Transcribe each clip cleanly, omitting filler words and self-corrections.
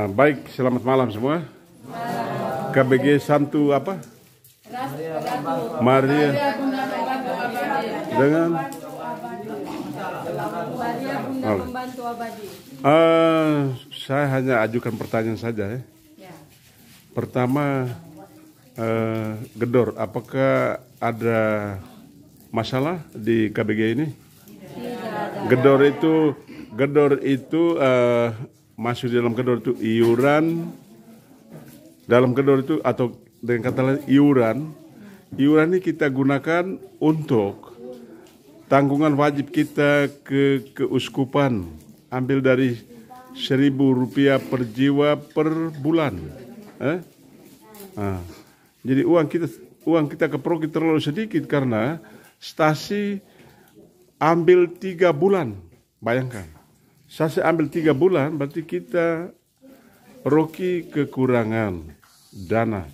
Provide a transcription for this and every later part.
Baik, selamat malam semua. KBG Santu apa? Maria dengan Membantu Abadi. saya hanya ajukan pertanyaan saja ya. Pertama, Gedor, apakah ada masalah di KBG ini? Gedor itu masuk di dalam Gedor itu iuran. Dalam Gedor itu atau dengan kata lain iuran ini kita gunakan untuk tanggungan wajib kita ke keuskupan, ambil dari Rp1.000 per jiwa per bulan. Jadi uang kita ke proki terlalu sedikit karena stasi ambil 3 bulan. Bayangkan, stasi ambil 3 bulan berarti kita proki kekurangan dana.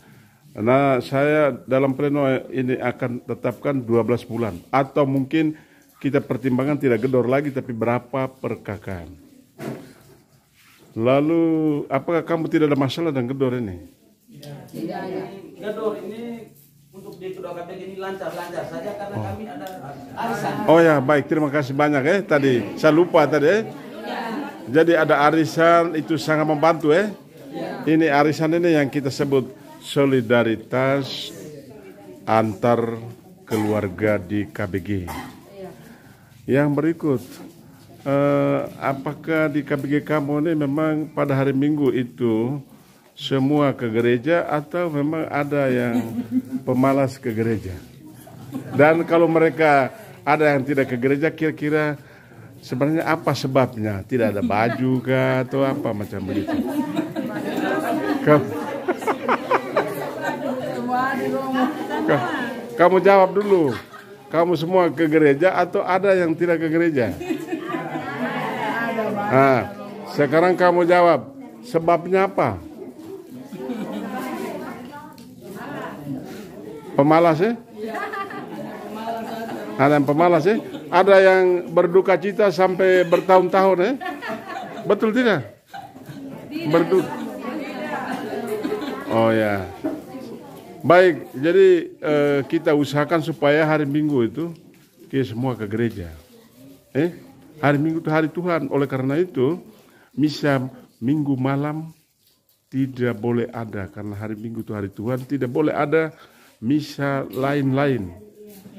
Nah, saya dalam pleno ini akan tetapkan 12 bulan. Atau mungkin kita pertimbangkan tidak Gedor lagi, tapi berapa per KK. Lalu, apakah kamu tidak ada masalah dengan Gedor ini? Tidak ada. Gedor ini untuk di kedua KBG ini lancar-lancar saja karena kami ada arisan. Oh ya, baik. Terima kasih banyak tadi. Saya lupa tadi Jadi ada arisan, itu sangat membantu Ini arisan ini yang kita sebut solidaritas antar keluarga di KBG. Yang berikut, apakah di KBG kamu ini memang pada hari Minggu itu semua ke gereja atau memang ada yang pemalas ke gereja? Dan kalau mereka ada yang tidak ke gereja, kira-kira sebenarnya apa sebabnya? Tidak ada baju kah atau apa macam begitu? Kamu jawab dulu. Kamu semua ke gereja atau ada yang tidak ke gereja? Sekarang kamu jawab. Sebabnya apa? Pemalas Ada yang pemalas Ada yang berduka cita sampai bertahun-tahun Betul tidak? Berduka. Oh ya. Baik, jadi kita usahakan supaya hari Minggu itu kita semua ke gereja. Hari Minggu itu hari Tuhan. Oleh karena itu, misa Minggu malam tidak boleh ada. Karena hari Minggu itu hari Tuhan, tidak boleh ada misa lain-lain.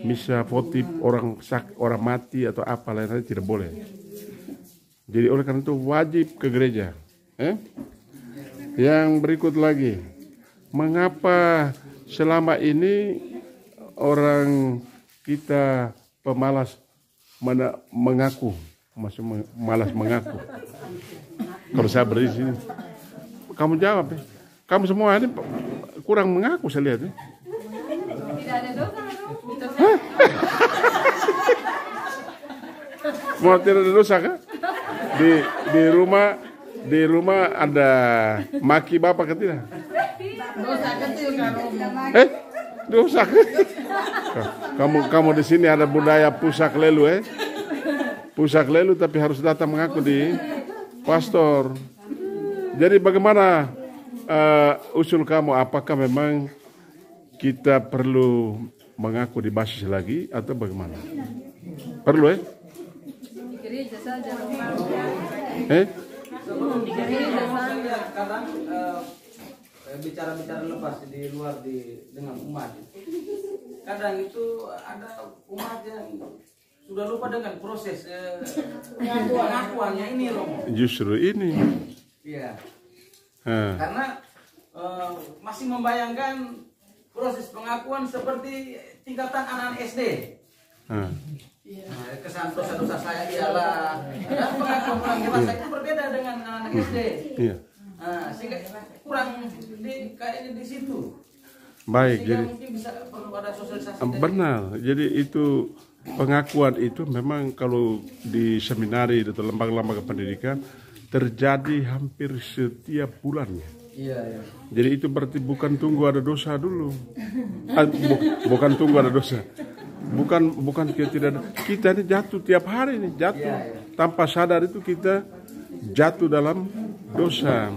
Misa votif orang mati atau apa lain-lain tidak boleh. Jadi oleh karena itu wajib ke gereja. Yang berikut lagi, mengapa selama ini orang kita pemalas mengaku, maksud malas mengaku? Kalau saya berdiri sini, kamu jawab Kamu semua ini kurang mengaku saya lihat Tidak ada dosa. Mau tidak ada dosa kah? Di rumah ada maki bapak ke tidak? Dosa kecil kan. Dosa. Kamu di sini ada budaya pusak lelu Pusak lelu tapi harus datang mengaku di pastor. Jadi bagaimana usul kamu? Apakah memang kita perlu mengaku di basis lagi atau bagaimana? Perlu Di gereja saja. Sebelum di gereja saja kadang bicara-bicara lepas di luar dengan umat. Kadang itu ada umat yang sudah lupa dengan proses pengakuannya ini Romo. Justru ini. Iya. Karena masih membayangkan proses pengakuan seperti tingkatan anak SD. Kesan dosa-dosa saya ialah pengakuan dewasa itu berbeda dengan anak SD. Sehingga kurang kayaknya di situ. Baik, sehingga jadi mungkin bisa perlu ada sosialisasi. Benar. Jadi itu pengakuan itu memang kalau di seminari atau lembaga-lembaga pendidikan terjadi hampir setiap bulannya. Iya. Jadi itu berarti bukan tunggu ada dosa dulu. Bukan tunggu ada dosa. Bukan kita tidak ada. Kita ini jatuh tiap hari nih, tanpa sadar itu kita jatuh dalam dosa.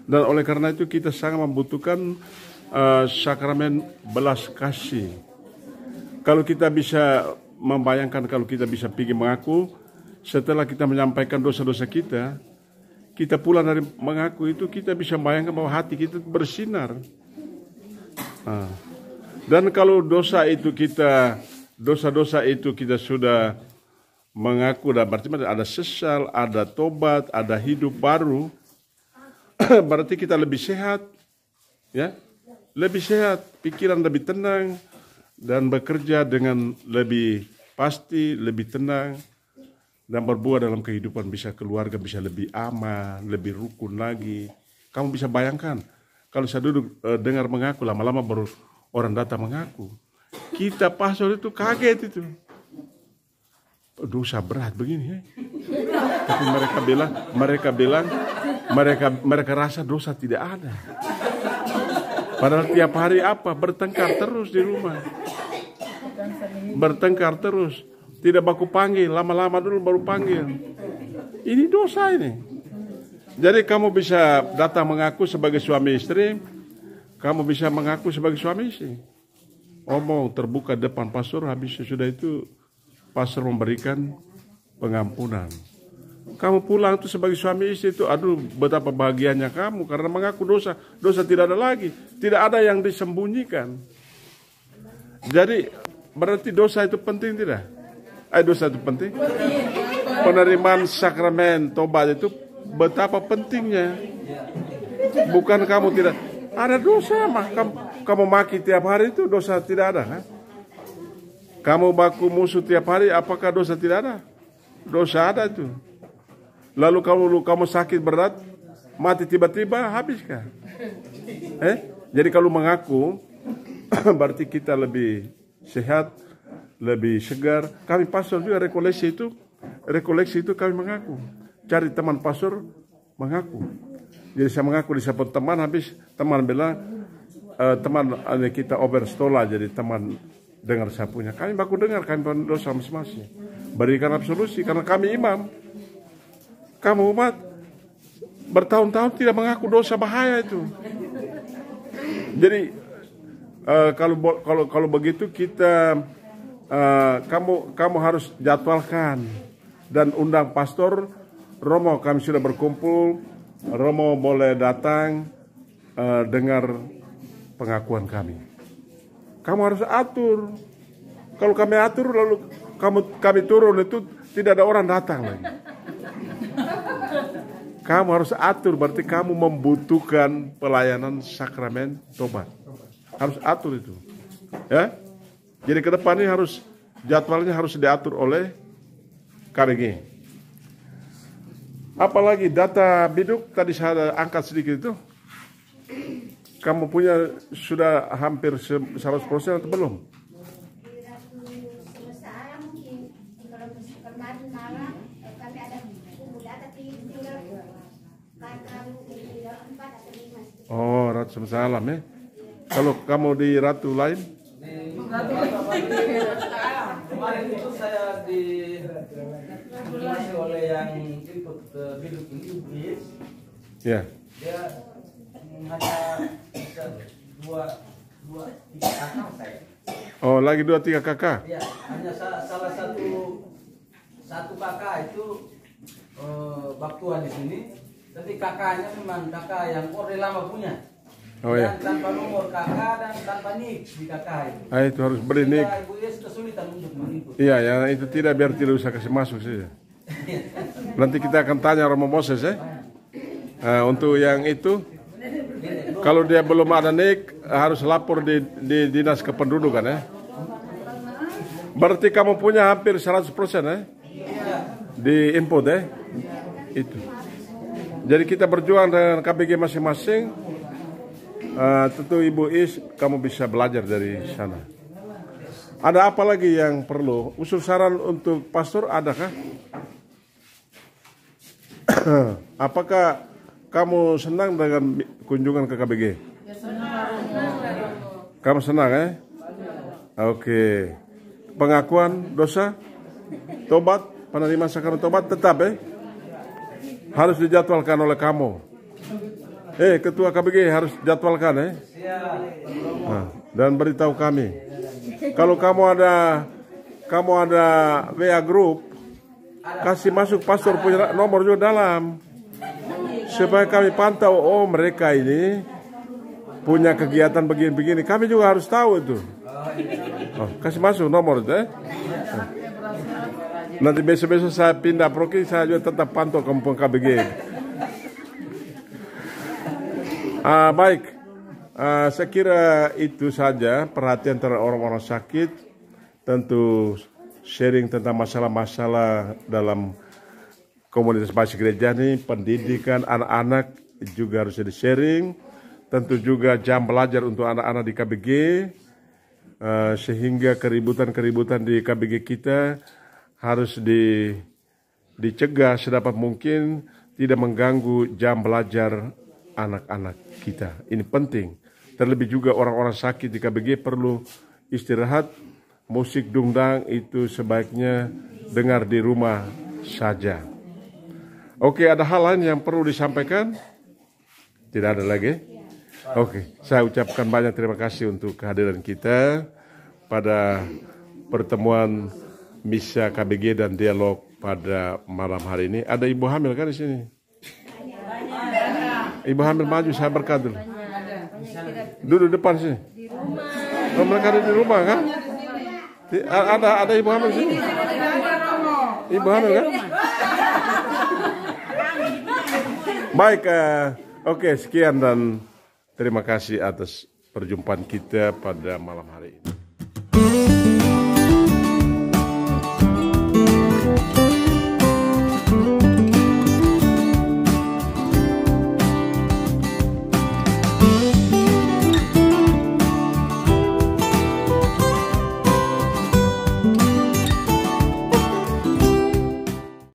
Dan oleh karena itu kita sangat membutuhkan sakramen belas kasih. Kalau kita bisa membayangkan, kalau kita bisa pergi mengaku, setelah kita menyampaikan dosa-dosa kita, kita pulang dari mengaku itu, kita bisa membayangkan bahwa hati kita bersinar. Dan kalau dosa-dosa itu kita sudah mengaku, dan berarti ada sesal, ada tobat, ada hidup baru, berarti kita lebih sehat, ya, lebih sehat, pikiran lebih tenang, dan bekerja dengan lebih pasti, lebih tenang, dan berbuat dalam kehidupan bisa keluarga bisa lebih aman, lebih rukun lagi. Kamu bisa bayangkan, kalau saya duduk dengar mengaku, lama-lama baru orang datang mengaku. Kita pastor itu kaget itu. Dosa berat begini ya. Tapi mereka rasa dosa tidak ada. Padahal tiap hari bertengkar terus di rumah. Bertengkar terus. Tidak baku panggil, lama-lama dulu baru panggil. Ini dosa ini. Jadi kamu bisa datang mengaku sebagai suami istri, kamu bisa mengaku sebagai suami istri. Omong terbuka depan pastor, habis sudah itu pastor memberikan pengampunan. Kamu pulang itu sebagai suami istri itu, aduh betapa bahagianya kamu karena mengaku dosa. Dosa tidak ada lagi, tidak ada yang disembunyikan. Jadi berarti dosa itu penting tidak? Dosa itu penting. Penerimaan sakramen tobat itu betapa pentingnya. Bukan kamu tidak ada dosa, kamu maki tiap hari itu dosa tidak ada, kan? Kamu baku musuh tiap hari, apakah dosa tidak ada? Dosa ada itu. Lalu kamu sakit berat, mati tiba-tiba, habiskah? Jadi kalau mengaku, berarti kita lebih sehat, lebih segar. Kami pastor juga rekoleksi itu kami mengaku. Cari teman pastor, mengaku. Jadi saya mengaku di siapa teman, habis teman bilang, teman kita overstola, jadi teman dengar sapunya. Kami baku dengar, kami dosa masing-masing. Berikan absolusi, karena kami imam. Kamu umat bertahun-tahun tidak mengaku dosa, bahaya itu. Jadi kalau begitu kita kamu harus jadwalkan dan undang pastor. Romo kami sudah berkumpul. Romo boleh datang dengar pengakuan kami. Kamu harus atur. Kalau kami atur lalu kami turun itu tidak ada orang datang lagi. Kamu harus atur, berarti kamu membutuhkan pelayanan sakramen tobat. Harus atur itu. Ya. Jadi ke depan ini jadwalnya harus diatur oleh KBG. Apalagi data biduk tadi saya angkat sedikit itu. Kamu punya sudah hampir 100% atau belum? Oh, Ratu Salam ya. Kalau kamu di Ratu lain? Kemarin itu saya dikonfirmasi oleh yang ikut biduk ini, Ya. dia hanya bisa 2-3 kakak saya. Oh, lagi 2-3 kakak? Ya, hanya salah satu kakak itu baktuan di sini. Tapi kakaknya memang kakak yang orde lama punya. Oh ya. Dan tanpa nomor kakak dan tanpa nik di kakak itu. Itu harus beri nik. Ibu Yes kesulitan untuk mengikut. Iya, ya itu tidak, biar tidak usah kasih masuk saja. Nanti kita akan tanya Romo Moses ya. Untuk yang itu, kalau dia belum ada nik, harus lapor di dinas kependudukan ya. Berarti kamu punya hampir 100% ya. Di input ya. Itu. Jadi kita berjuang dengan KBG masing-masing. Tentu Ibu Is, kamu bisa belajar dari sana. Ada apa lagi yang perlu? Usul saran untuk pastor adakah? Apakah kamu senang dengan kunjungan ke KBG? Kamu senang ya? Oke. Pengakuan dosa, tobat, penerimaan sakramen tobat tetap ya? Harus dijadwalkan oleh kamu. Ketua KBG harus jadwalkan Nah, dan beritahu kami. Kalau kamu ada WA group, kasih masuk pastor punya nomor juga dalam, supaya kami pantau. Oh, mereka ini punya kegiatan begini-begini. Kami juga harus tahu itu. Kasih masuk nomor itu. Nanti besok-besok saya pindah provinsi, saya juga tetap pantau kampung KBG. Baik, saya kira itu saja perhatian terhadap orang-orang sakit. Tentu sharing tentang masalah-masalah dalam komunitas basi gereja ini, pendidikan anak-anak juga harus di-sharing. Tentu juga jam belajar untuk anak-anak di KBG, sehingga keributan-keributan di KBG kita harus dicegah sedapat mungkin, tidak mengganggu jam belajar anak-anak kita. Ini penting. Terlebih juga orang-orang sakit di KBG perlu istirahat. Musik dungdang itu sebaiknya dengar di rumah saja. Oke, ada hal lain yang perlu disampaikan? Tidak ada lagi? Oke, saya ucapkan banyak terima kasih untuk kehadiran kita pada pertemuan Misa KBG dan dialog pada malam hari ini. Ada ibu hamil kan di sini? Ibu hamil maju, saya berkat dulu. Duduk depan sini. Oh, mereka ada di rumah kan? Ada ibu hamil sini. Ibu hamil kan? Baik, oke, sekian dan terima kasih atas perjumpaan kita pada malam hari ini.